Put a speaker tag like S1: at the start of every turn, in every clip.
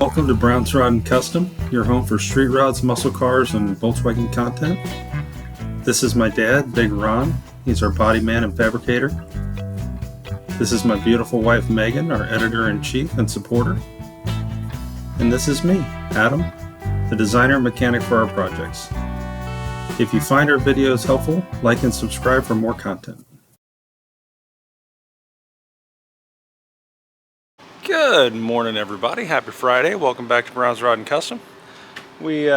S1: Welcome to Brown's Rod and Custom, your home for street rods, muscle cars, and Volkswagen content. This is my dad, Big Ron. He's our body man and fabricator. This is my beautiful wife, Megan, our editor-in-chief and supporter. And this is me, Adam, the designer and mechanic for our projects. If you find our videos helpful, like and subscribe for more content. Good morning, everybody. Happy Friday. Welcome back to Brown's Rod and Custom. We've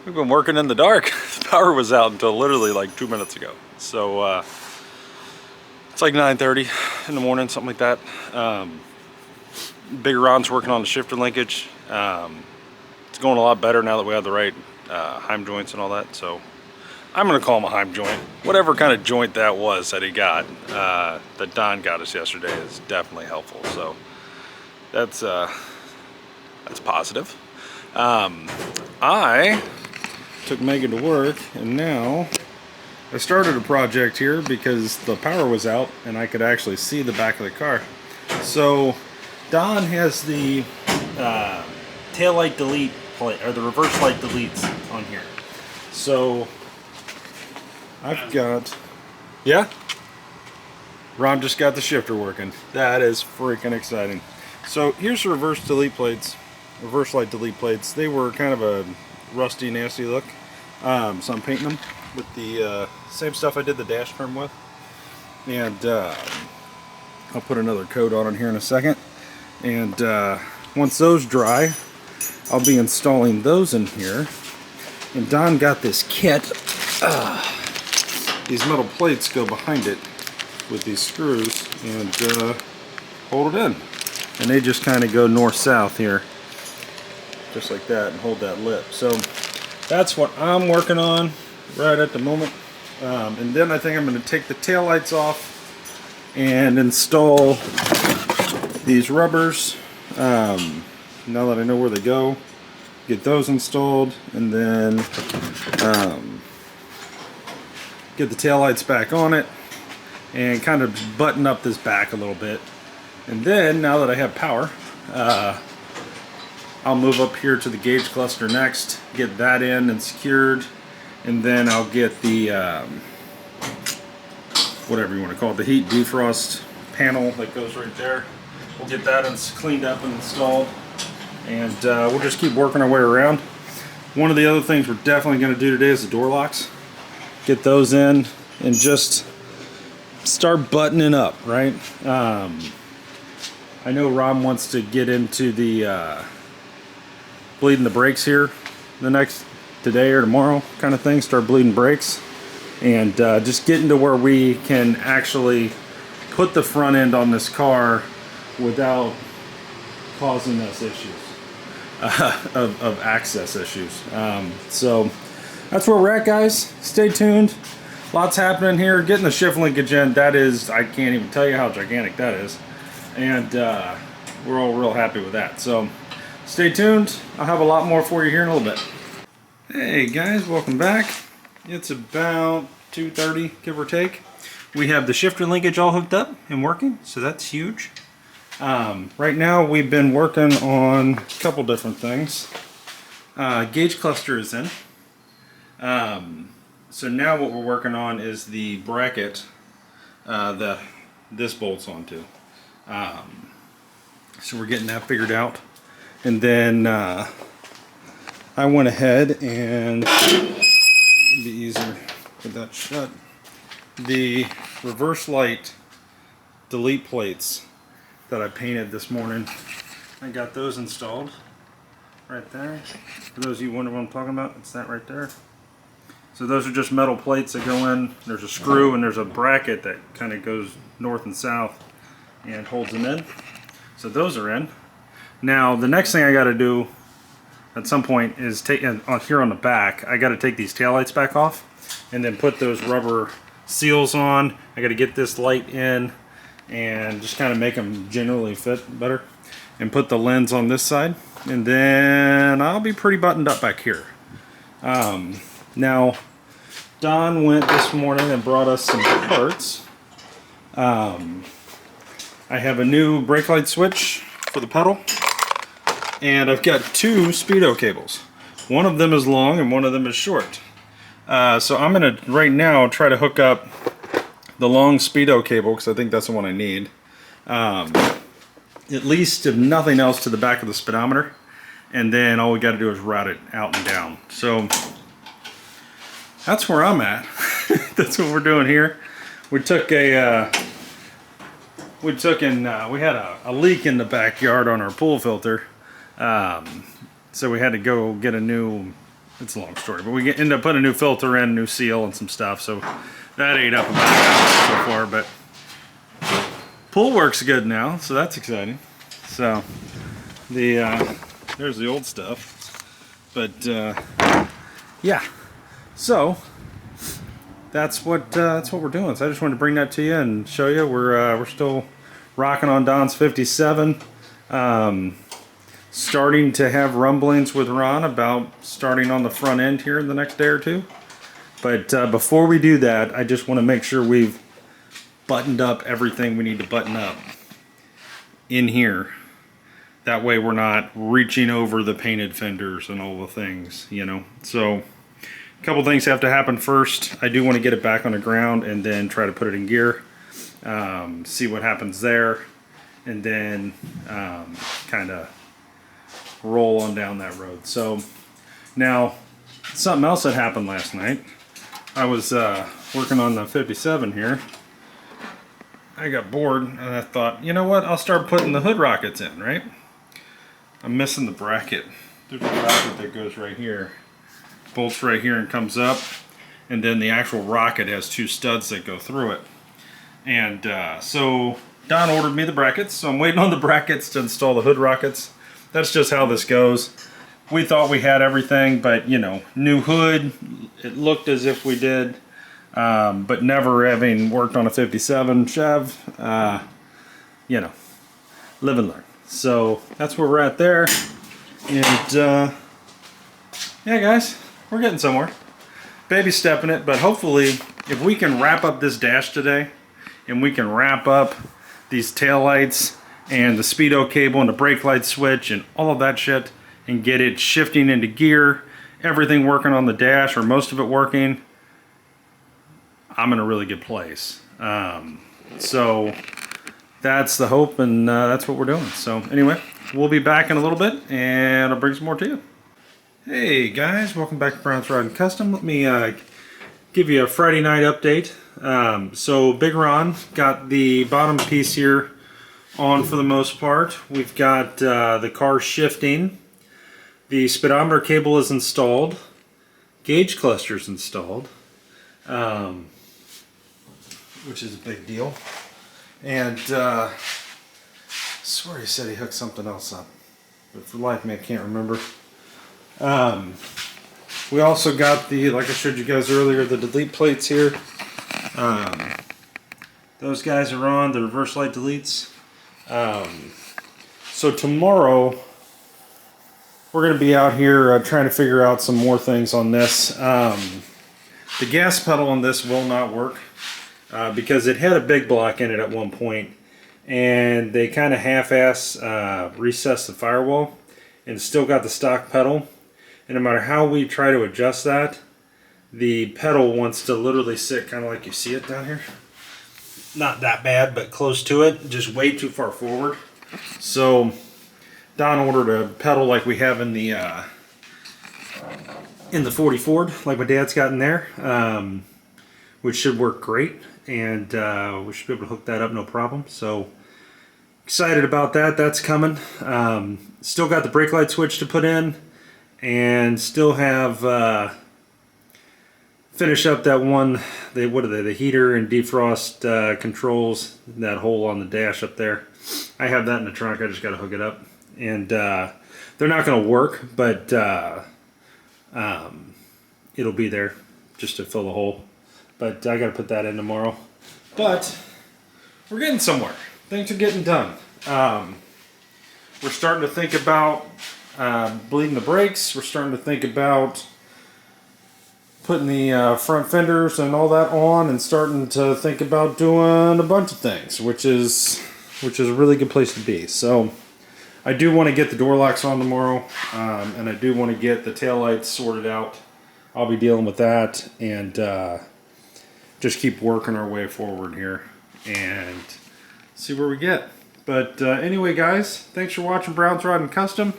S1: been working in the dark. The power was out until literally like 2 minutes ago. So it's like 9:30 in the morning, something like that. Big Ron's working on the shifter linkage. It's going a lot better now that we have the right heim joints and all that. So I'm going to call him a heim joint. Whatever kind of joint that was that he got, that Don got us yesterday, is definitely helpful. So that's positive. I took Megan to work, and now I started a project here because the power was out and I could actually see the back of the car. So Don has the tail light delete plate, or the reverse light deletes on here. So I've got, yeah, Ron just got the shifter working. That is freaking exciting. So here's the reverse delete plates, reverse light delete plates. They were kind of a rusty, nasty look. So I'm painting them with the same stuff I did the dash trim with. And I'll put another coat on it here in a second. And once those dry, I'll be installing those in here. And Don got this kit. These metal plates go behind it with these screws and hold it in. And they just kind of go north-south here, just like that, and hold that lip. So that's what I'm working on right at the moment. And then I think I'm going to take the taillights off and install these rubbers. Now that I know where they go, get those installed, and then get the taillights back on it and kind of button up this back a little bit. And then, now that I have power, I'll move up here to the gauge cluster next, get that in and secured, and then I'll get the whatever you want to call it, the heat defrost panel that goes right there. We'll get that cleaned up and installed, and we'll just keep working our way around. One of the other things we're definitely going to do today is the door locks. Get those in and just start buttoning up, right? I know Ron wants to get into the bleeding the brakes here today or tomorrow kind of thing, start bleeding brakes, and just getting to where we can actually put the front end on this car without causing us issues of access issues. So that's where we're at, guys. Stay tuned. Lots happening here. Getting the shift linkage in, that is, I can't even tell you how gigantic that is. And we're all real happy with that. So stay tuned. I'll have a lot more for you here in a little bit. Hey guys, welcome back. It's about 2:30, give or take. We have the shifter linkage all hooked up and working, so that's huge. Right now we've been working on a couple different things. Gauge cluster is in. So now what we're working on is the bracket that this bolts onto. So we're getting that figured out. And then I went ahead and, it'd be easier, put that shut. The reverse light delete plates that I painted this morning, I got those installed right there. For those of you wondering what I'm talking about, it's that right there. So those are just metal plates that go in. There's a screw and there's a bracket that kind of goes north and south and holds them in. So those are in. Now the next thing I got to do at some point is take here on the back. I got to take these taillights back off and then put those rubber seals on. I got to get this light in and just kind of make them generally fit better, and put the lens on this side, and then I'll be pretty buttoned up back here. Now Don went this morning and brought us some parts. I have a new brake light switch for the pedal. and I've got two speedo cables. One of them is long and one of them is short. So I'm gonna right now try to hook up the long speedo cable, because I think that's the one I need. At least, if nothing else, to the back of the speedometer, and then all we got to do is route it out and down. So that's where I'm at. That's what we're doing here. We took a we had a leak in the backyard on our pool filter, so we had to go get a new. It's a long story, but we ended up putting a new filter in, a new seal, and some stuff. So that ate up about an hour so far, but pool works good now, so that's exciting. So there's the old stuff, but yeah. So that's what we're doing. So I just wanted to bring that to you and show you we're still rocking on Don's 57. Starting to have rumblings with Ron about starting on the front end here in the next day or two. But before we do that, I just want to make sure we've buttoned up everything we need to button up in here. That way we're not reaching over the painted fenders and all the things, you know. So a couple things have to happen first. I do want to get it back on the ground and then try to put it in gear, see what happens there, and then kind of roll on down that road. So now, something else that happened last night. I was working on the 57 here. I got bored and I thought, you know what, I'll start putting the hood rockets in, right? I'm missing the bracket. There's a bracket that goes right here, bolts right here and comes up, and then the actual rocket has two studs that go through it. And so Don ordered me the brackets, so I'm waiting on the brackets to install the hood rockets. That's just how this goes. We thought we had everything, but you know, new hood, it looked as if we did, but never having worked on a 57 Chev, you know, live and learn. So that's where we're at there. And yeah guys, we're getting somewhere. Baby stepping it, but hopefully if we can wrap up this dash today, and we can wrap up these tail lights and the speedo cable and the brake light switch and all of that shit, and get it shifting into gear, everything working on the dash, or most of it working, I'm in a really good place. So that's the hope, and that's what we're doing. So anyway, we'll be back in a little bit, and I'll bring some more to you. Hey guys, welcome back to Brown's Rod and Custom. Let me give you a Friday night update. So Big Ron got the bottom piece here on for the most part. We've got the car shifting. The speedometer cable is installed. Gauge cluster is installed, which is a big deal. And I swear he said he hooked something else up, but for life me I can't remember. We also got the, like I showed you guys earlier, the delete plates here. Those guys are on, the reverse light deletes. So tomorrow we're going to be out here trying to figure out some more things on this. The gas pedal on this will not work because it had a big block in it at one point, and they kind of half-ass recessed the firewall, and it's still got the stock pedal. And no matter how we try to adjust that, the pedal wants to literally sit kind of like you see it down here. Not that bad, but close to it, just way too far forward. So Don ordered a pedal like we have in the 40 Ford, like my dad's got in there, which should work great, and we should be able to hook that up no problem. So excited about that. That's coming. Still got the brake light switch to put in, and still have finish up that one. What are they? The heater and defrost controls, that hole on the dash up there. I have that in the trunk. I just got to hook it up, and they're not going to work, but it'll be there just to fill the hole. But I got to put that in tomorrow. But we're getting somewhere. Things are getting done. We're starting to think about bleeding the brakes. We're starting to think about putting the front fenders and all that on, and starting to think about doing a bunch of things, which is a really good place to be. So I do want to get the door locks on tomorrow, and I do want to get the taillights sorted out. I'll be dealing with that, and just keep working our way forward here and see where we get. But anyway, guys, thanks for watching Brown's Rod and Custom.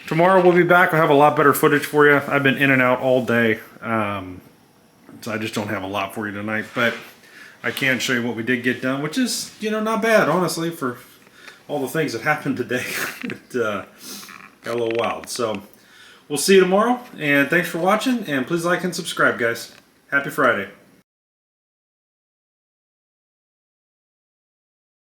S1: Tomorrow we'll be back. I'll have a lot better footage for you. I've been in and out all day, so I just don't have a lot for you tonight. But I can show you what we did get done, which is, you know, not bad, honestly, for all the things that happened today. It got a little wild. So we'll see you tomorrow, and thanks for watching, and please like and subscribe, guys. Happy Friday.